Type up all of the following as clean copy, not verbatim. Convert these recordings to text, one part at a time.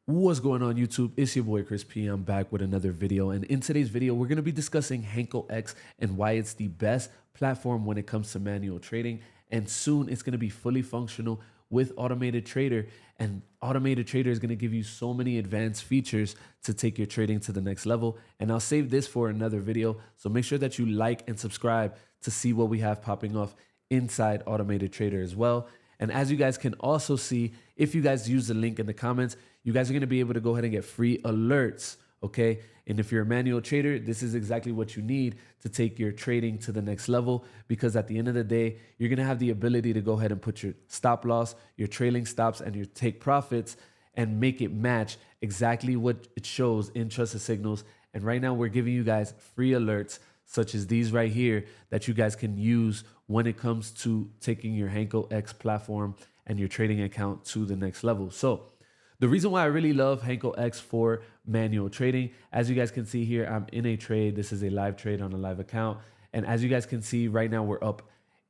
What's going on YouTube? It's your boy Chris P. I'm back with another video, and in today's video we're going to be discussing HANKOX and why it's the best platform when it comes to manual trading, and soon it's going to be fully functional with Automated Trader, and Automated Trader is going to give you so many advanced features to take your trading to the next level. And I'll save this for another video, so make sure that you like and subscribe to see what we have popping off inside Automated Trader as well. And as you guys can also see, if you guys use the link in the comments, you guys are going to be able to go ahead and get free alerts, okay? And if you're a manual trader, this is exactly what you need to take your trading to the next level, because at the end of the day, you're going to have the ability to go ahead and put your stop loss, your trailing stops, and your take profits and make it match exactly what it shows in Trusted Signals. And right now we're giving you guys free alerts such as these right here that you guys can use when it comes to taking your HANKOX platform and your trading account to the next level. So the reason why I really love HANKOX for manual trading, as you guys can see here, I'm in a trade. This is a live trade on a live account. And as you guys can see right now, we're up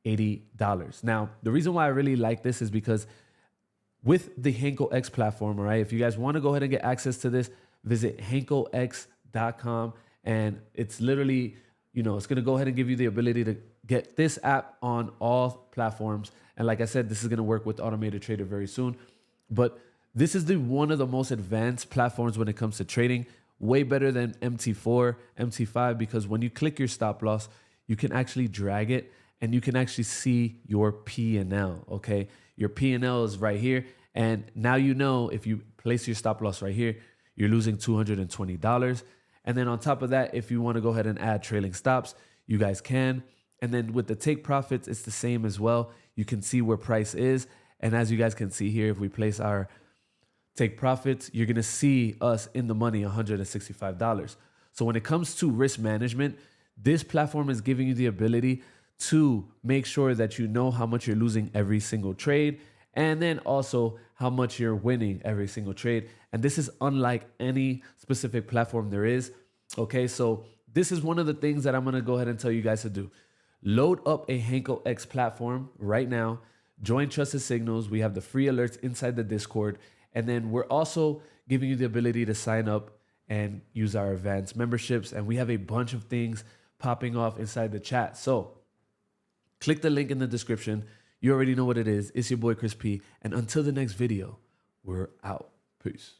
$80. Now, the reason why I really like this is because with the HANKOX platform, all right, if you guys want to go ahead and get access to this, visit hankox.com, and it's literally, it's going to go ahead and give you the ability to get this app on all platforms. And like I said, this is going to work with Automated Trader very soon. But this is one of the most advanced platforms when it comes to trading, way better than MT4, MT5, because when you click your stop loss, you can actually drag it and you can actually see your P&L, okay? Your P&L is right here. And now you know if you place your stop loss right here, you're losing $220. And then on top of that, if you want to go ahead and add trailing stops, you guys can. And then with the take profits, it's the same as well. You can see where price is. And as you guys can see here, if we place our take profits, you're going to see us in the money, $165. So when it comes to risk management, this platform is giving you the ability to make sure that you know how much you're losing every single trade, and then also how much you're winning every single trade. And this is unlike any specific platform there is. Okay, so this is one of the things that I'm going to go ahead and tell you guys to do. Load up a HANKOX platform right now. Join Trusted Signals. We have the free alerts inside the Discord. And then we're also giving you the ability to sign up and use our advanced memberships. And we have a bunch of things popping off inside the chat. So click the link in the description. You already know what it is. It's your boy Chris P. And until the next video, we're out. Peace.